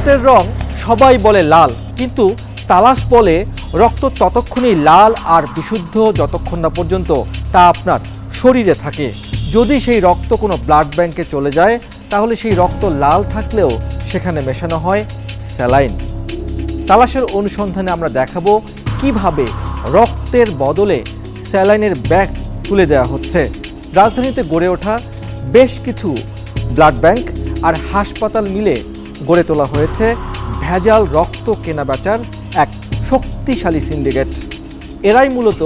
রক্তের রং সবাই বলে লাল, কিন্তু তালাশ বলে রক্ত ততক্ষণই লাল আর বিশুদ্ধ যতক্ষণ না পর্যন্ত তা আপনার শরীরে থাকে। যদি সেই রক্ত কোনো ব্লাড ব্যাংকে চলে যায় তাহলে সেই রক্ত লাল থাকলেও সেখানে মেশানো হয় স্যালাইন। তালাশের অনুসন্ধানে আমরা দেখাবো কিভাবে রক্তের বদলে স্যালাইনের ব্যাগ তুলে দেওয়া হচ্ছে। রাজধানীতে গড়ে ওঠা বেশ কিছু ব্লাড ব্যাংক আর হাসপাতাল মিলে গড়ে তোলা হয়েছে ভেজাল রক্ত কেনাবেচার এক শক্তিশালী সিন্ডিকেট। এরাই মূলত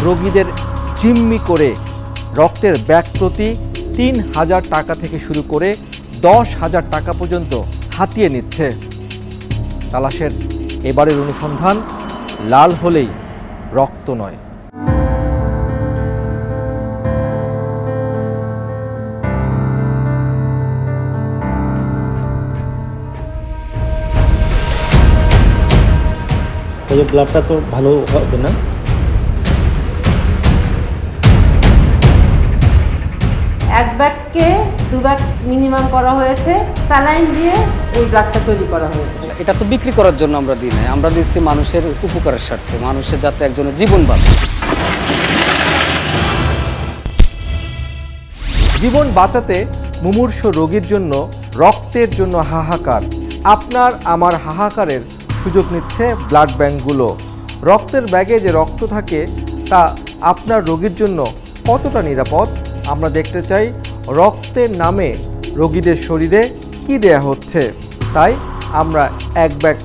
রোগীদের জিম্মি করে রক্তের ব্যাগ প্রতি ৩,০০০ টাকা থেকে শুরু করে ১০,০০০ টাকা পর্যন্ত হাতিয়ে নিচ্ছে। তালাশের এবারের অনুসন্ধান লাল হলেই রক্ত নয়। এই ব্লাডটা তো ভালো হবে না। এক ব্যাগকে 2 ব্যাগ মিনিমাম করা হয়েছে, স্যালাইন দিয়ে এই ব্লাডটা তৈরি করা হয়েছে। এটা তো বিক্রি করার জন্য আমরা দিই না, আমরা দিচ্ছি মানুষের উপকারের স্বার্থে, মানুষের যাতে একজনের জীবন বাঁচে। জীবন বাঁচাতে মুমূর্ষ রোগীর জন্য রক্তের জন্য হাহাকার। আপনার আমার হাহাকারের সুযোগ নিচ্ছে ব্লাড ব্যাংকগুলো। রক্তের ব্যাগে যে রক্ত থাকে তা আপনার রোগীর জন্য কতটা নিরাপদ আমরা দেখতে চাই। রক্তের নামে রোগীদের শরীরে কি দেয়া হচ্ছে, তাই আমরা এক ব্যাগ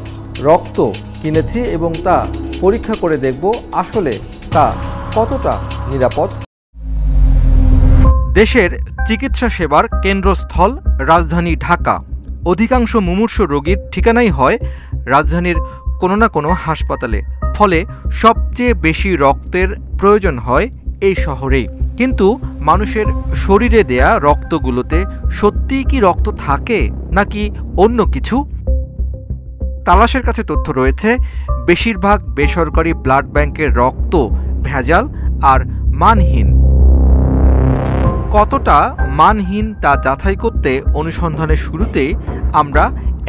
রক্ত কিনেছি এবং তা পরীক্ষা করে দেখব আসলে তা কতটা নিরাপদ। দেশের চিকিৎসা সেবার কেন্দ্রস্থল রাজধানী ঢাকা। অধিকাংশ মুমূর্ষ রোগীর ঠিকানাই হয় রাজধানীর কোনো না কোনো হাসপাতালে, ফলে সবচেয়ে বেশি রক্তের প্রয়োজন হয় এই শহরেই। কিন্তু মানুষের শরীরে দেয়া রক্তগুলোতে সত্যিই কি রক্ত থাকে নাকি অন্য কিছু? তালাশের কাছে তথ্য রয়েছে বেশিরভাগ বেসরকারি ব্লাড ব্যাংকের রক্ত ভেজাল আর মানহীন। কতটা মানহীন তা যাচাই করতে অনুসন্ধানের শুরুতেই আমরা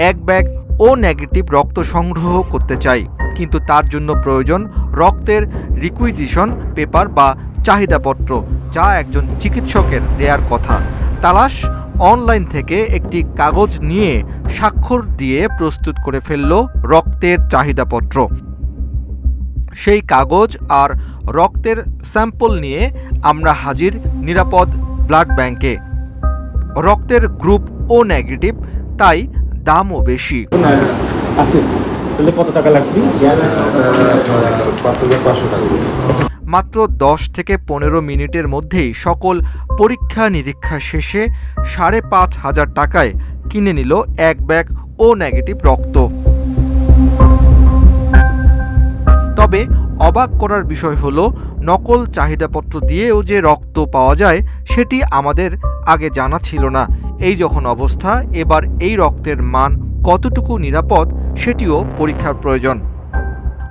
এক ব্যাগ ও নেগেটিভ রক্ত সংগ্রহ করতে চাই, কিন্তু তার জন্য প্রয়োজন রক্তের রিকুইজিশন পেপার বা চাহিদাপত্র, যা একজন চিকিৎসকের দেয়ার কথা। তালাশ অনলাইন থেকে একটি কাগজ নিয়ে স্বাক্ষর দিয়ে প্রস্তুত করে ফেলল রক্তের চাহিদাপত্র। সেই কাগজ আর রক্তের স্যাম্পল নিয়ে আমরা হাজির নিরাপদ ব্লাড ব্যাংকে। রক্তের গ্রুপ ও নেগেটিভ, তাই দামও বেশি। তাহলে কত টাকা লাগবে? মাত্র 10 থেকে 15 মিনিটের মধ্যেই সকল পরীক্ষা নিরীক্ষা শেষে 5,500 টাকায় কিনে নিল এক ব্যাগ ও নেগেটিভ রক্ত। তবে অবাক করার বিষয় হলো নকল চাহিদাপত্র দিয়েও যে রক্ত পাওয়া যায় সেটি আমাদের আগে জানা ছিল না। এই যখন অবস্থা, এবার এই রক্তের মান কতটুকু নিরাপদ সেটিও পরীক্ষার প্রয়োজন।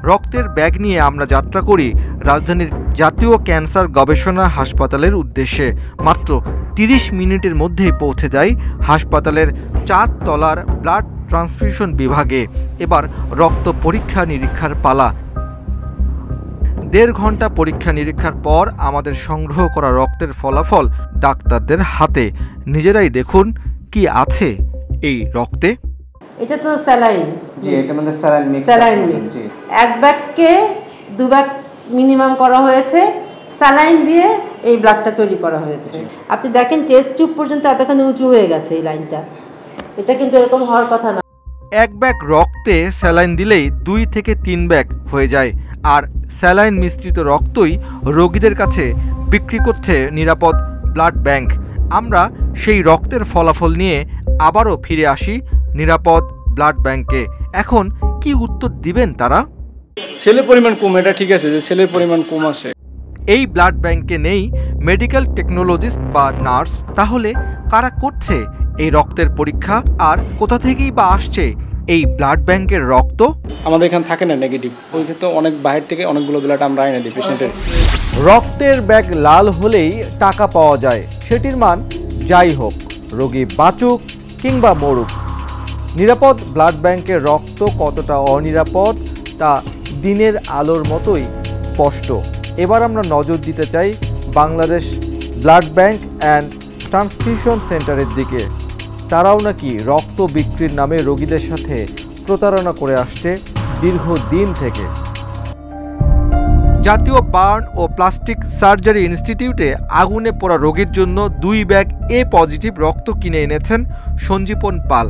রক্তের ব্যাগ নিয়ে আমরা যাত্রা করি রাজধানীর জাতীয় ক্যান্সার গবেষণা হাসপাতালের উদ্দেশ্যে। মাত্র 30 মিনিটের মধ্যেই পৌঁছে যাই হাসপাতালের 4 তলার ব্লাড ট্রান্সফিউশন বিভাগে। এবার রক্ত পরীক্ষা নিরীক্ষার পালা। 1.5 ঘন্টা পরীক্ষা নিরীক্ষার পর আমাদের সংগ্রহ করা রক্তের ফলাফল ডাক্তারদের হাতে। নিজেরাই দেখুন কি আছে এই রক্তে। এটা তো স্যালাইন। জি, এটা মানে স্যালাইন মিক্স। এক ব্যাগকে 2 ব্যাগ মিনিমাম করা হয়েছে, স্যালাইন দিয়ে এই ব্লাডটা তৈরি করা হয়েছে। আপনি দেখেন টেস্ট টিউব পর্যন্ত এতখানি উঁচু হয়ে গেছে এই লাইনটা। এটা কিন্তু এরকম হওয়ার কথা না। এক ব্যাগ রক্তে স্যালাইন দিলেই 2 থেকে 3 ব্যাগ হয়ে যায়, আর স্যালাইন মিশ্রিত রক্তই রোগীদের কাছে বিক্রি করছে নিরাপদ ব্লাড ব্যাংক। আমরা সেই রক্তের ফলাফল নিয়ে আবারও ফিরে আসি নিরাপদ ব্লাড ব্যাংকে। এখন কি উত্তর দিবেন তারা? সেলের পরিমাণ কম, এটা ঠিক আছে যে সেলের পরিমাণ কম আছে। এই ব্লাড ব্যাংকে নেই মেডিকেল টেকনোলজিস্ট বা নার্স, তাহলে কারা করছে এই রক্তের পরীক্ষা আর কোথা থেকেই বা আসছে এই ব্লাড ব্যাংকের রক্ত? আমাদের এখানে থাকে না নেগেটিভ, ওই ক্ষেত্রে অনেক বাইরে থেকে অনেকগুলো ব্লাড আমরা এনে দিই পেশেন্টের। রক্তের ব্যাগ লাল হলেই টাকা পাওয়া যায়, সেটির মান যাই হোক, রোগী বাঁচুক কিংবা মরুক। নিরাপদ ব্লাড ব্যাংকের রক্ত কতটা অনিরাপদ তা দিনের আলোর মতোই স্পষ্ট। এবার আমরা নজর দিতে চাই Bangladesh blood bank and transfusion সেন্টারের দিকে। তারাও নাকি রক্ত বিক্রির নামে রোগীদের সাথে প্রতারণা করে আসছে দীর্ঘদিন থেকে। জাতীয় বার্ন ও প্লাস্টিক সার্জারি ইনস্টিটিউটে আগুনে পোড়া রোগীর জন্য 2 ব্যাগ এ পজিটিভ রক্ত কিনে এনেছেন সঞ্জীবন পাল।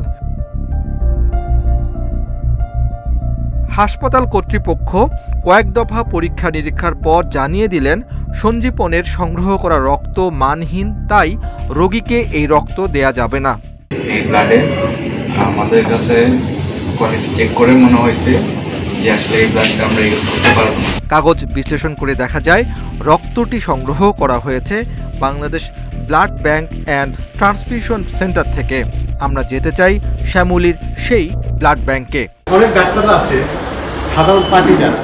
হাসপাতাল কর্তৃপক্ষ কয়েক দফা পরীক্ষা নিরীক্ষার পর জানিয়ে দিলেন সঞ্জীবনের সংগ্রহ করা রক্ত মানহীন, তাই রোগীকে এই রক্ত দেয়া যাবে না। এই ব্লাডে আমাদের কাছে কোয়ালিটি চেক করে মনে হয়েছে যে আসলে এই ব্লাডটা আমরা ইউজ করতে পারবো না। কাগজ বিশ্লেষণ করে দেখা যায় রক্তটি সংগ্রহ করা হয়েছে Bangladesh blood bank and transfusion centre থেকে। আমরা যেতে চাই শ্যামলীর সেই ব্লাড ব্যাংকে। অনেক ডাক্তাররা আছে সাধারণ পার্টি যারা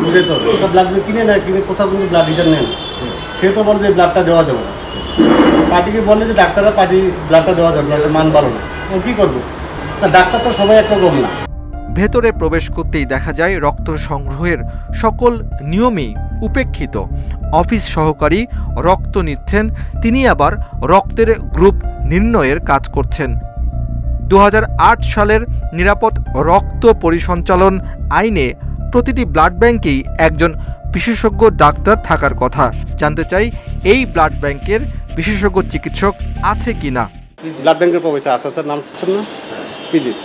বুঝে তো ওটা ব্লাড কিনে নেয়, কিনে কোথাও কিন্তু ব্লাড রিটার্ন নেন, সে তো বলে যে ব্লাডটা দেওয়া যাবে না। পার্টিকে বলে যে ডাক্তাররা পার্টি ব্লাডটা দেওয়া যাবে, ব্লাডের মান ভালো না, কী করবো? তা ডাক্তার তো সবাই একরকম না। ভেতরে প্রবেশ করতেই দেখা যায় রক্ত সংগ্রহের সকল নিয়মই উপেক্ষিত। অফিস সহকারী রক্ত নিচ্ছেন, তিনি আবার রক্তের গ্রুপ নির্ণয়ের কাজ করছেন। 2008 সালের নিরাপদ রক্ত পরিসঞ্চালন আইনে প্রতিটি ব্লাড ব্যাংকেই একজন বিশেষজ্ঞ ডাক্তার থাকার কথা। জানতে চাই এই ব্লাড ব্যাংকের বিশেষজ্ঞ চিকিৎসক আছে কিনা। ব্লাড ব্যাংকের প্রফেসর আছে স্যার, নাম শুনছেন না? পিজির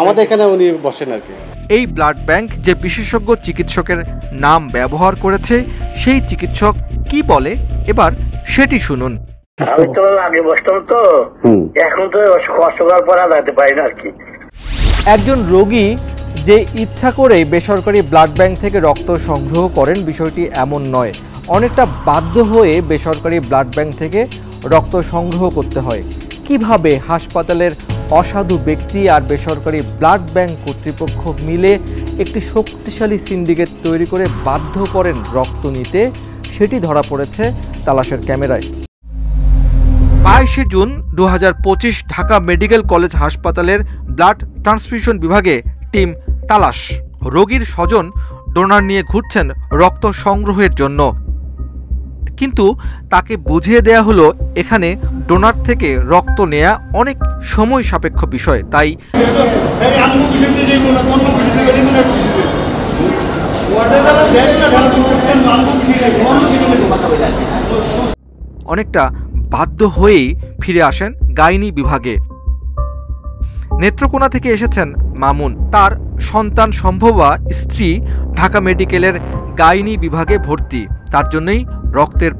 আমাদের এখানে উনি বসেন আর কি। এই ব্লাড ব্যাংক যে বিশেষজ্ঞ চিকিৎসকের নাম ব্যবহার করেছে, সেই চিকিৎসক কি বলে এবার সেটি শুনুন। আমি তো আগে বসতাম, তো এখন তো কষ্টকর পড়া যেতে পারি না আর কি। একজন রোগী যে ইচ্ছা করে বেসরকারি ব্লাড ব্যাংক থেকে রক্ত সংগ্রহ করেন বিষয়টি এমন নয়। অনেকটা বাধ্য হয়ে বেসরকারি ব্লাড ব্যাংক থেকে রক্ত সংগ্রহ করতে হয়। কিভাবে হাসপাতালের অসাধু ব্যক্তি আর বেসরকারি ব্লাড ব্যাংক কর্তৃপক্ষ মিলে একটি শক্তিশালী সিন্ডিকেট তৈরি করে বাধ্য করেন রক্ত নিতে, সেটি ধরা পড়েছে তালাশের ক্যামেরায়। 22 জুন 2025 ঢাকা মেডিকেল কলেজ হাসপাতালের ব্লাড ট্রান্সফিউশন বিভাগে টিম তালাশ। রোগীর স্বজন ডোনার নিয়ে ঘুরছেন রক্ত সংগ্রহের জন্য, কিন্তু তাকে বুঝিয়ে দেয়া হলো এখানে ডোনার থেকে রক্ত নেওয়া অনেক সময় সাপেক্ষ বিষয়, তাই অনেকটা বাধ্য হয়েই ফিরে আসেন গাইনি বিভাগে। নেত্রকোনা থেকে এসেছেন মামুন, তার সন্তান সম্ভবা স্ত্রী ঢাকা মেডিকেলের গাইনি বিভাগে ভর্তি, তার জন্যই রক্তের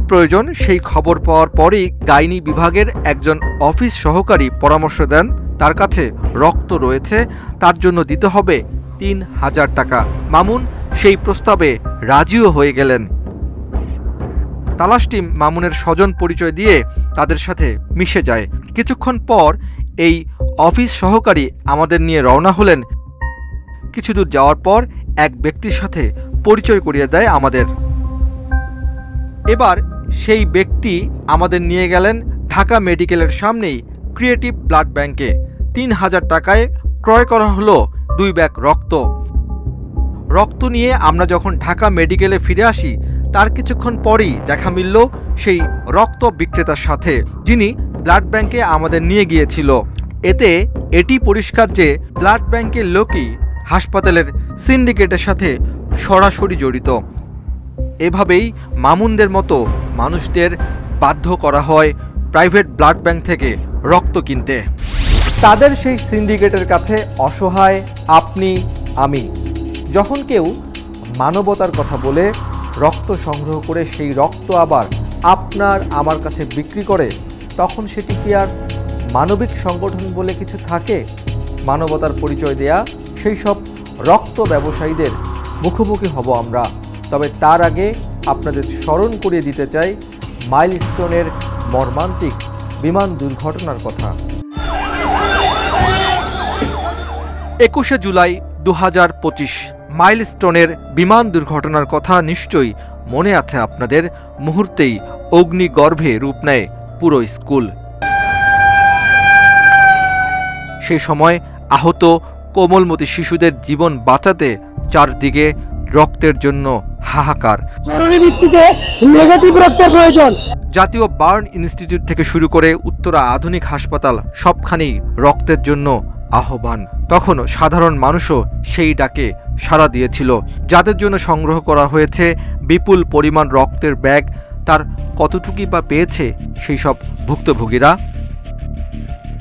প্রয়োজন। সেই খবর পাওয়ার পরেই গাইনি বিভাগের একজন অফিস সহকারী পরামর্শ দেন তার কাছে রক্ত রয়েছে, তার জন্য দিতে হবে 3000 টাকা। মামুন সেই প্রস্তাবে রাজিও হয়ে গেলেন। তালাশ টিম মামুনের স্বজন পরিচয় দিয়ে তাদের সাথে মিশে যায়। কিছুক্ষণ পর এই অফিস সহকারী আমাদের নিয়ে রওনা হলেন। কিছু দূর যাওয়ার পর এক ব্যক্তির সাথে পরিচয় করিয়ে দেয় আমাদের। এবার সেই ব্যক্তি আমাদের নিয়ে গেলেন ঢাকা মেডিকেলের সামনেই ক্রিয়েটিভ ব্লাড ব্যাংকে। 3000 টাকায় ক্রয় করা হলো 2 ব্যাগ রক্ত নিয়ে আমরা যখন ঢাকা মেডিকেলে ফিরে আসি, তার কিছুক্ষণ পরেই দেখা মিলল সেই রক্ত বিক্রেতার সাথে, যিনি ব্লাড ব্যাংকে আমাদের নিয়ে গিয়েছিল। এতে এটি পরিষ্কার যে ব্লাড ব্যাংকের লোকই হাসপাতালের সিন্ডিকেটের সাথে সরাসরি জড়িত। এভাবেই মামুনদের মতো মানুষদের বাধ্য করা হয় প্রাইভেট ব্লাড ব্যাংক থেকে রক্ত কিনতে। তাদের সেই সিন্ডিকেটের কাছে অসহায় আপনি আমি। যখন কেউ মানবতার কথা বলে রক্ত সংগ্রহ করে সেই রক্ত আবার আপনার আমার কাছে বিক্রি করে, তখন সেটি কি আর মানবিক সংগঠন বলে কিছু থাকে? মানবতার পরিচয় দেয়া সেই সব রক্ত ব্যবসায়ীদের মুখোমুখি হব আমরা। তবে তার আগে আপনাদের স্মরণ করিয়ে দিতে চাই মাইলস্টোনের মর্মান্তিক বিমান দুর্ঘটনার কথা। 21 জুলাই 2025 মাইলস্টোনের বিমান দুর্ঘটনার কথা নিশ্চয়ই মনে আছে আপনাদের। মুহূর্তেই অগ্নিগর্ভে রূপ নেয় পুরো স্কুল। সেই সময় আহত কোমলমতি শিশুদের জীবন বাঁচাতে চারদিকে রক্তের জন্য হাহাকার। জরুরি ভিত্তিতে নেগেটিভ রক্তের প্রয়োজন। জাতীয় বার্ন ইনস্টিটিউট থেকে শুরু করে উত্তরা আধুনিক হাসপাতাল সবখানেই রক্তের জন্য আহ্বান। তখনও সাধারণ মানুষও সেই ডাকে সাড়া দিয়েছিল। যাদের জন্য সংগ্রহ করা হয়েছে বিপুল পরিমাণ রক্তের ব্যাগ, তার কতটুকুই বা পেয়েছে সেই সব ভুক্তভোগীরা?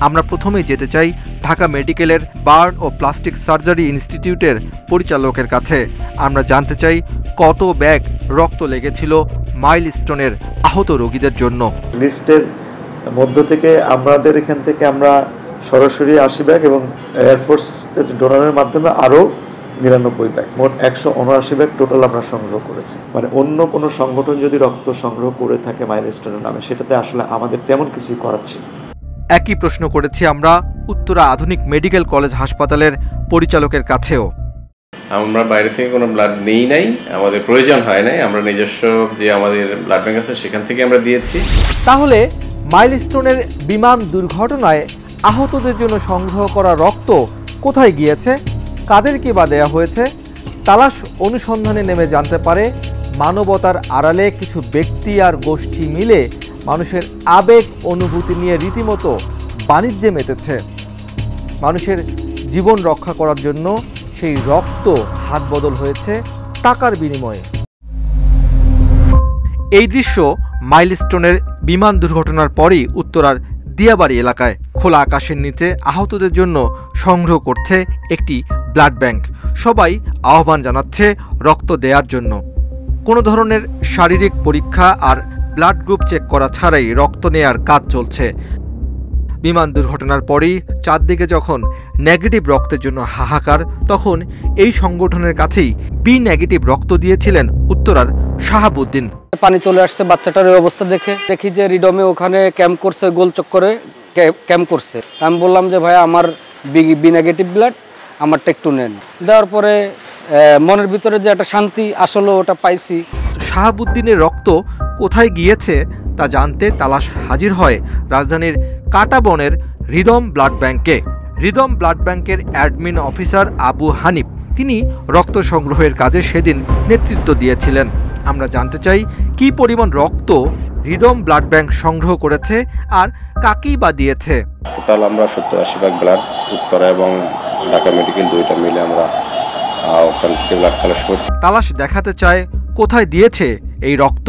আমরা প্রথমেই যেতে চাই ঢাকা মেডিকেলের বার্ন ও প্লাস্টিক সার্জারি ইনস্টিটিউটের পরিচালকের কাছে। আমরা জানতে চাই কত ব্যাগ রক্ত লেগেছিল মাইলস্টোনের আহত রোগীদের জন্য। লিস্টের মধ্য থেকে আমাদের এখান থেকে আমরা সরাসরি 80 ব্যাগ এবং এয়ারফোর্স ডোনারের মাধ্যমে আরও 99 ব্যাগ, মোট 179 ব্যাগ টোটাল আমরা সংগ্রহ করেছি। মানে অন্য কোনো সংগঠন যদি রক্ত সংগ্রহ করে থাকে মাইলস্টোনের নামে, সেটাতে আসলে আমাদের তেমন কিছুই করার ছিল। একই প্রশ্ন করেছি আমরা উত্তরা আধুনিক মেডিকেল কলেজ হাসপাতালের পরিচালকের কাছেও। আমরা বাইরে থেকে কোনো ব্লাড নেই নাই, আমাদের প্রয়োজন হয় নাই, আমরা নিজস্ব যে আমাদের ব্লাড ব্যাংক আছে সেখান থেকে আমরা দিয়েছি। তাহলে মাইলস্টোনের বিমান দুর্ঘটনায় আহতদের জন্য সংগ্রহ করা রক্ত কোথায় গিয়েছে, কাদেরকে বা দেয়া হয়েছে? তালাশ অনুসন্ধানে নেমে জানতে পারে মানবতার আড়ালে কিছু ব্যক্তি আর গোষ্ঠী মিলে মানুষের আবেগ অনুভূতি নিয়ে রীতিমতো বাণিজ্যে মেতেছে। মানুষের জীবন রক্ষা করার জন্য সেই রক্ত হাত বদল হয়েছে টাকার বিনিময়ে। এই দৃশ্য মাইলস্টোনের বিমান দুর্ঘটনার পরই উত্তরার দিয়াবাড়ি এলাকায় খোলা আকাশের নিচে আহতদের জন্য সংগ্রহ করছে একটি ব্লাড ব্যাংক। সবাই আহ্বান জানাচ্ছে রক্ত দেওয়ার জন্য। কোনো ধরনের শারীরিক পরীক্ষা আর ব্লাড গ্রুপ চেক করা ছাড়াই রক্ত নেয়ার কাজ চলছে। বিমান দুর্ঘটনার পরেই চারদিকে যখন নেগেটিভ রক্তের জন্য হাহাকার, তখন এই সংগঠনের কাছেই বি নেগেটিভ রক্ত দিয়েছিলেন উত্তরার শাহাবুদ্দিন। পানি চলে আসছে, বাচ্চাটার এই অবস্থা দেখি যে রিডমে ওখানে ক্যাম্প করছে, গোল চক্করে ক্যাম্প করছে। আমি বললাম যে ভাই আমার বি নেগেটিভ ব্লাড, আমারটা একটু নেন। দেওয়ার পরে মনের ভিতরে যে একটা শান্তি আসলে ওটা পাইছি। শাহাবুদ্দিনের রক্ত কোথায় গিয়েছে তা জানতে তালাশ হাজির হয় রাজধানীর কাটাবনের রিদম ব্লাড ব্যাংকে। রিদম ব্লাড ব্যাংকের অ্যাডমিন অফিসার আবু হানিফ, তিনি রক্ত সংগ্রহের কাজে সেদিন নেতৃত্ব দিয়েছিলেন। আমরা জানতে চাই কি পরিমাণ রক্ত রিদম ব্লাড ব্যাংক সংগ্রহ করেছে আর কাকেই বা দিয়েছে। টোটাল আমরা 70-80 ব্যাগ ব্লাড উত্তরা এবং ঢাকা মেডিকেল দুইটা মিলে আমরা ওখান থেকে ব্লাড কালেক্ট করছি। তালাশ দেখাতে চায় কোথায় দিয়েছে এই রক্ত,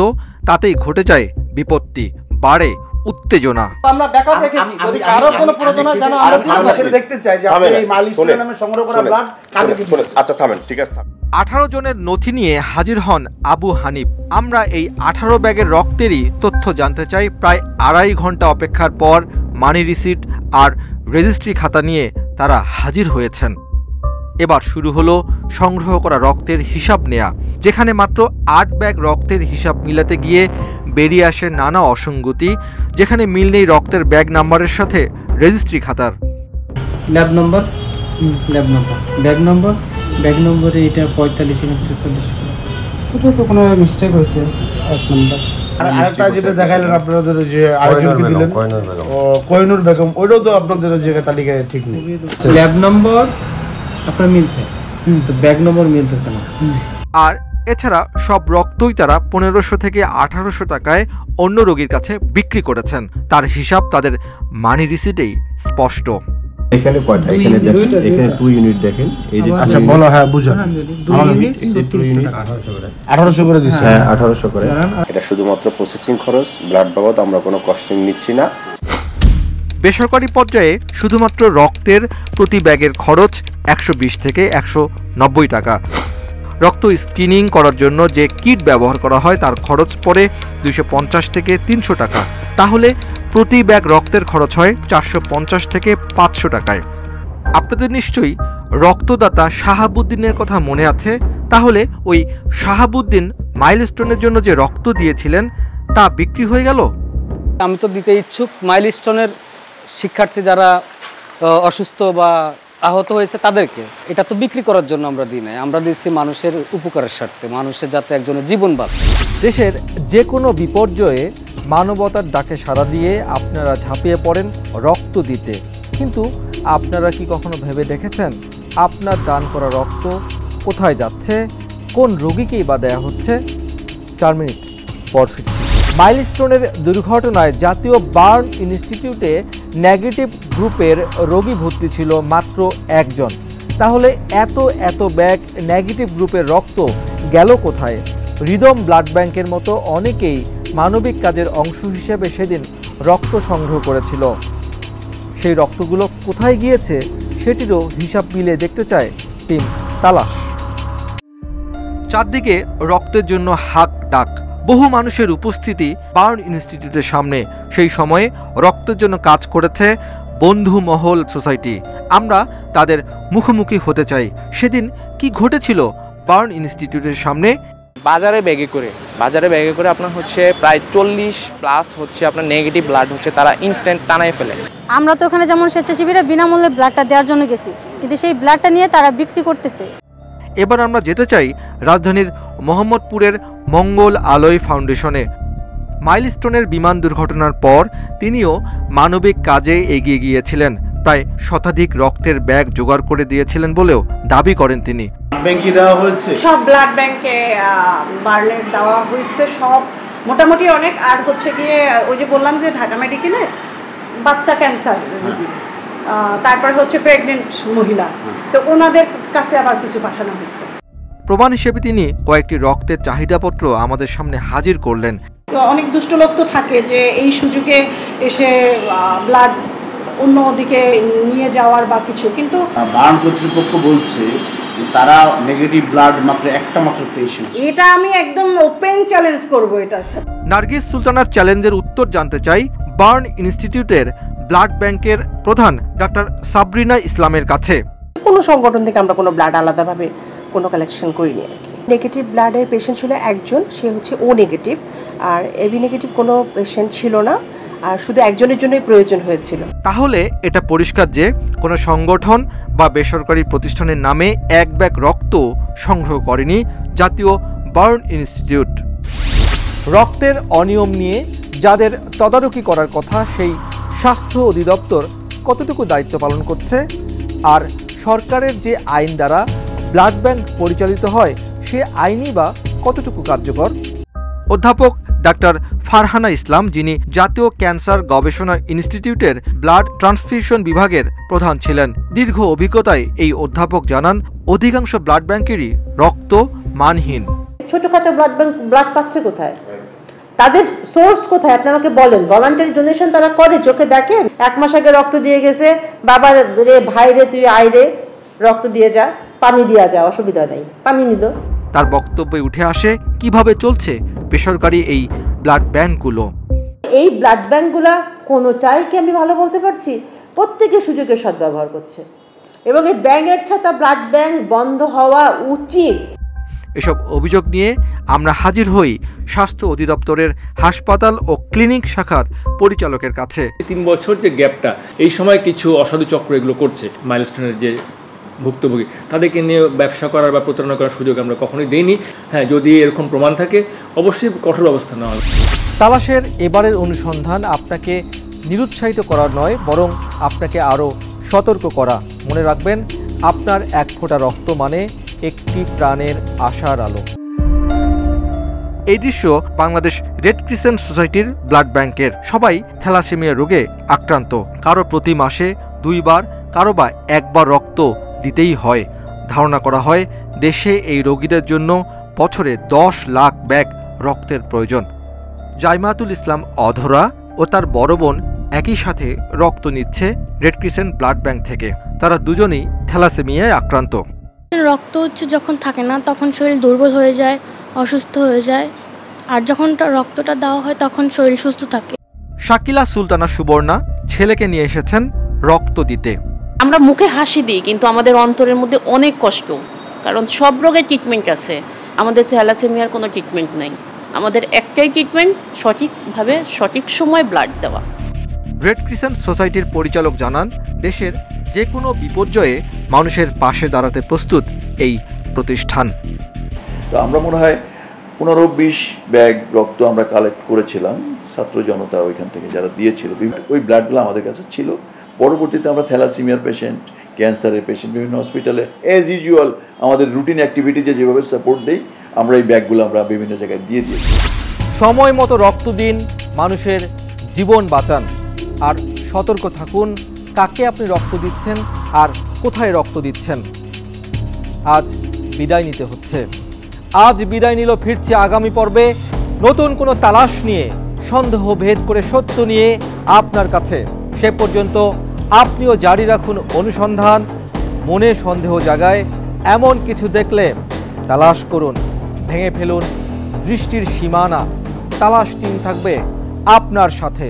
তাতেই ঘটে যায় বিপত্তি, বাড়ে উত্তেজনা। আমরা ব্যাকআপ রেখেছি, যদি কারো কোনো প্রয়োজন হয় জানো আমরা দেখতে চাই যে আপনি এই মাইলস্টোনের নামে সংগ্রহ করা ব্লাড কাকে দিবেন। আচ্ছা থামেন, ঠিক আছে। 18 জনের নথি নিয়ে হাজির হন আবু হানিফ। আমরা এই 18 ব্যাগের রক্তেরই তথ্য জানতে চাই। প্রায় 2.5 ঘন্টা অপেক্ষার পর মানি রিসিট আর রেজিস্ট্রি খাতা নিয়ে তারা হাজির হয়েছেন। এবার শুরু হলো সংগ্রহ করা রক্তের হিসাব নেয়া, যেখানে মাত্র 8 ব্যাগ রক্তের হিসাব মিলাতে গিয়ে বেরিয়ে আসে নানা অসঙ্গতি, যেখানে মিল নেই রক্তের ব্যাগ নাম্বারের সাথে রেজিস্ট্রি খাতার। ল্যাব নম্বর ব্যাগ নম্বরে এটা 45 এবং 46, ওটা তো কোনো মিস্টেক হয়েছে। এক নম্বর আরেকটা যেটা দেখাইলেন আপনাদের যে আরেকজনকে দিলেন কোহিনুর বেগম, ওইটাও তো আপনাদের যে তালিকায় ঠিক নেই। ল্যাব নম্বর আপনার মিলছে, তো ব্যাগ নম্বর মিলতেছে না। আর এছাড়া সব রক্তই তারা 1500 থেকে 1800 টাকায় অন্য রোগীর কাছে বিক্রি করেছেন। তার হিসাব তাদের মানি রিসিটেই স্পষ্ট। এখানে কয়টা? এখানে দেখেন, এখানে 2 ইউনিট দেখেন, এই যে আচ্ছা বলো, হ্যাঁ বুঝুন। 2 ইউনিট 1800 করে দিছে। হ্যাঁ 1800 করে। এটা শুধুমাত্র প্রসেসিং খরচ, ব্লাড বাবদ আমরা কোনো কস্টিং নিচ্ছি না। বেসরকারি পর্যায়ে শুধুমাত্র রক্তের প্রতি ব্যাগের খরচ 120 থেকে 190 টাকা। রক্ত স্ক্রিনিং করার জন্য যে কিট ব্যবহার করা হয় তার খরচ পড়ে 250 থেকে 300 টাকা। তাহলে প্রতি ব্যাগ রক্তের খরচ হয় 450 থেকে 500 টাকায়। আপনাদের নিশ্চয়ই রক্তদাতা শাহাবুদ্দিনের কথা মনে আছে। তাহলে ওই শাহাবুদ্দিন মাইলস্টোনের জন্য যে রক্ত দিয়েছিলেন তা বিক্রি হয়ে গেল। আমি তো দিতে ইচ্ছুক। মাইলস্টোনের শিক্ষার্থী যারা অসুস্থ বা আহত হয়েছে তাদেরকে, এটা তো বিক্রি করার জন্য আমরা দিই নাই, আমরা দিচ্ছি মানুষের উপকারের স্বার্থে, মানুষের যাতে একজনের জীবন বাঁচে। দেশের যে কোনো বিপর্যয়ে মানবতার ডাকে সাড়া দিয়ে আপনারা ঝাঁপিয়ে পড়েন রক্ত দিতে, কিন্তু আপনারা কি কখনো ভেবে দেখেছেন আপনার দান করা রক্ত কোথায় যাচ্ছে, কোন রোগীকেই বা দেয়া হচ্ছে? 4 মিনিট পর ফিরছি। মাইলস্টোনের দুর্ঘটনায় জাতীয় বার্ন ইনস্টিটিউটে নেগেটিভ গ্রুপের রোগী ভর্তি ছিল মাত্র 1 জন। তাহলে এত ব্যাগ নেগেটিভ গ্রুপের রক্ত গেল কোথায়? রিদম ব্লাড ব্যাংকের মতো অনেকেই মানবিক কাজের অংশ হিসেবে সেদিন রক্ত সংগ্রহ করেছিল। সেই রক্তগুলো কোথায় গিয়েছে সেটিরও হিসাব মিলিয়ে দেখতে চায় টিম তালাশ। চারদিকে রক্তের জন্য হাক ডাক, বহু মানুষের উপস্থিতি বার্ন ইনস্টিটিউটের সামনে। সেই সময়ে রক্তের জন্য কাজ করেছে বন্ধু মহল সোসাইটি। আমরা তাদের মুখোমুখি হতে চাই। সেদিন কি ঘটেছিল বার্ন ইনস্টিটিউটের সামনে? বাজারে ব্যাগে করে আপনার হচ্ছে প্রায় 40+ হচ্ছে আপনার নেগেটিভ ব্লাড হচ্ছে তারা ইনস্ট্যান্ট টানায় ফেলে। আমরা তো ওখানে যেমন স্বেচ্ছাসেবীরা বিনামূল্যে ব্লাডটা দেওয়ার জন্য গেছি, কিন্তু সেই ব্লাডটা নিয়ে তারা বিক্রি করতেছে। এবার আমরা যেতে চাই রাজধানীর মোহাম্মদপুরের মঙ্গল আলোয় ফাউন্ডেশনে। মাইলস্টোনের বিমান দুর্ঘটনার পর তিনিও মানবিক কাজে এগিয়ে গিয়েছিলেন। প্রায় শতাধিক রক্তের ব্যাগ জোগাড় করে দিয়েছিলেন বলেও দাবি করেন তিনি। ব্যাংকে দেওয়া হয়েছে, সব ব্লাড ব্যাংকে বার্নের দেওয়া হয়েছে, সব মোটামুটি অনেক। আর হচ্ছে গিয়ে ওই যে বললাম যে ঢাকা মেডিকেলে বাচ্চা ক্যান্সার রোগী, তারপর হচ্ছে প্রেগনেন্ট মহিলা, তো ওনাদের কাছে আবার কিছু পাঠানো হয়েছে। প্রমাণ হিসেবে তিনি কয়েকটি রক্তের চাহিদাপত্র আমাদের সামনে হাজির করলেন। অনেক দুষ্ট লোক তো থাকে যে এই সুযোগে এসে ব্লাড অন্যদিকে নিয়ে যাওয়ার বা কিছু, কিন্তু বার্ন কর্তৃপক্ষ বলছে তারা নেগেটিভ ব্লাড মাত্র একটা মাত্র পেশেন্ট। এটা আমি একদম ওপেন চ্যালেঞ্জ করব এটার সাথে। নার্গিস সুলতানার চ্যালেঞ্জের উত্তর জানতে চাই বার্ন ইনস্টিটিউটের ব্লাড ব্যাংকের প্রধান ডাক্তার সাবরিনা ইসলামের কাছে। কোনো সংগঠন থেকে আমরা কোনো ব্লাড আলাদাভাবে কোনো কালেকশন করিনি আর কি। নেগেটিভ ব্লাডের পেশেন্ট ছিল একজন, সে হচ্ছে ও নেগেটিভ, আর এবি নেগেটিভ কোনো পেশেন্ট ছিল না, আর শুধু একজনের জন্যই প্রয়োজন হয়েছিল। তাহলে এটা পরিষ্কার যে কোনো সংগঠন বা বেসরকারি প্রতিষ্ঠানের নামে এক ব্যাগ রক্ত সংগ্রহ করেনি জাতীয় বার্ন ইনস্টিটিউট। রক্তের অনিয়ম নিয়ে যাদের তদারকি করার কথা সেই স্বাস্থ্য অধিদপ্তর কতটুকু দায়িত্ব পালন করছে, আর সরকারের যে আইন দ্বারা ব্লাড ব্যাংক পরিচালিত হয় সে আইনই বা কতটুকু কার্যকর? অধ্যাপক ডাক্তার ফারহানা ইসলাম, যিনি জাতীয় ক্যান্সার গবেষণা ইনস্টিটিউটের ব্লাড ট্রান্সফিউশন বিভাগের প্রধান ছিলেন, দীর্ঘ অভিজ্ঞতায় এই অধ্যাপক জানান অধিকাংশ ব্লাড ব্যাংকেরই রক্ত মানহীন। ছোটখাটো ব্লাড পাচ্ছে কোথায়, তাদের সোর্স কোথায় আপনি আমাকে বলেন। ভলান্টারি ডোনেশন তারা করে, চোখে দেখেন। 1 মাস আগে রক্ত দিয়ে গেছে, বাবা রে ভাই রে তুই আয় রে রক্ত দিয়ে যা, পানি দিয়া যা, অসুবিধা নেই, পানি নিল। তার বক্তব্যে উঠে আসে কিভাবে চলছে বেসরকারি এই ব্লাড ব্যাংকগুলো। এই ব্লাড ব্যাংকগুলো কোনোটাই কি আমি ভালো বলতে পারছি? প্রত্যেকের সুযোগের সদ্ব্যবহার করছে, এবং এই ব্যাংকের ছাতা ব্লাড ব্যাংক বন্ধ হওয়া উচিত। এসব অভিযোগ নিয়ে আমরা হাজির হই স্বাস্থ্য অধিদপ্তরের হাসপাতাল ও ক্লিনিক শাখার পরিচালকের কাছে। 3 বছর যে গ্যাপটা, এই সময় কিছু অসাধু চক্র এগুলো করছে। মাইলস্টোনের যে ভুক্তভোগী তাদেরকে নিয়ে ব্যবসা করার বা প্রতারণা করার সুযোগ আমরা কখনোই দেইনি। হ্যাঁ, যদি এরকম প্রমাণ থাকে অবশ্যই কঠোর ব্যবস্থা নেওয়া হবে। তালাশের এবারের অনুসন্ধান আপনাকে নিরুৎসাহিত করার নয়, বরং আপনাকে আরও সতর্ক করা। মনে রাখবেন, আপনার 1 ফোঁটা রক্ত মানে একটি প্রাণের আশার আলো। এই দৃশ্য বাংলাদেশ রেড ক্রিসেন্ট সোসাইটির ব্লাড ব্যাংকের। সবাই থ্যালাসেমিয়া রোগে আক্রান্ত, কারো প্রতি মাসে 2 বার, কারো বা 1 বার রক্ত দিতেই হয়। ধারণা করা হয় দেশে এই রোগীদের জন্য বছরে 10 লাখ ব্যাগ রক্তের প্রয়োজন। জাইমাতুল ইসলাম অধরা ও তার বড় বোন একই সাথে রক্ত নিচ্ছে রেড ক্রিসেন্ট ব্লাড ব্যাংক থেকে। তারা দুজনেই থ্যালাসেমিয়ায় আক্রান্ত। রক্ত যখন থাকে না তখন শরীর দুর্বল হয়ে যায়, অসুস্থ হয়ে যায়, আর যখন রক্তটা দেওয়া হয় তখন শরীর সুস্থ থাকে। শাকিলা সুলতানা সুবর্ণা ছেলেকে নিয়ে এসেছেন রক্ত দিতে। আমরা মুখে হাসি দিই, কিন্তু আমাদের অন্তরের মধ্যে অনেক কষ্ট, কারণ সব রোগের ট্রিটমেন্ট আছে, আমাদের থ্যালাসেমিয়ার কোনো ট্রিটমেন্ট নেই। আমাদের একটাই ট্রিটমেন্ট, সঠিকভাবে সঠিক সময় ব্লাড দেওয়া। রেড ক্রিসেন্ট সোসাইটির পরিচালক জানান, দেশের যে কোনো বিপর্যয়ে মানুষের পাশে দাঁড়াতে প্রস্তুত এই প্রতিষ্ঠান। তো আমরা মনে হয় 15-20 ব্যাগ রক্ত আমরা কালেক্ট করেছিলাম ছাত্র জনতা ওইখান থেকে যারা দিয়েছিল। ওই ব্লাডগুলো আমাদের কাছে ছিল, পরবর্তীতে আমরা থ্যালাসিমিয়ার পেশেন্ট, ক্যান্সারের পেশেন্ট বিভিন্ন হসপিটালে অ্যাজ ইউজুয়াল আমাদের রুটিন অ্যাক্টিভিটিতে যেভাবে সাপোর্ট দিই আমরা এই ব্যাগগুলো আমরা বিভিন্ন জায়গায় দিয়ে দিই। সময় মতো রক্ত দিন, মানুষের জীবন বাঁচান। আর সতর্ক থাকুন কাকে আপনি রক্ত দিচ্ছেন আর কোথায় রক্ত দিচ্ছেন। আজ বিদায় নিতে হচ্ছে। আজ বিদায় নিল, ফিরছে আগামী পর্বে নতুন কোনো তালাশ নিয়ে, সন্দেহ ভেদ করে সত্য নিয়ে আপনার কাছে। সে পর্যন্ত আপনিও জারি রাখুন অনুসন্ধান। মনে সন্দেহ জাগায় এমন কিছু দেখলে তালাশ করুন, ভেঙে ফেলুন দৃষ্টির সীমানা। তালাশ টিম থাকবে আপনার সাথে।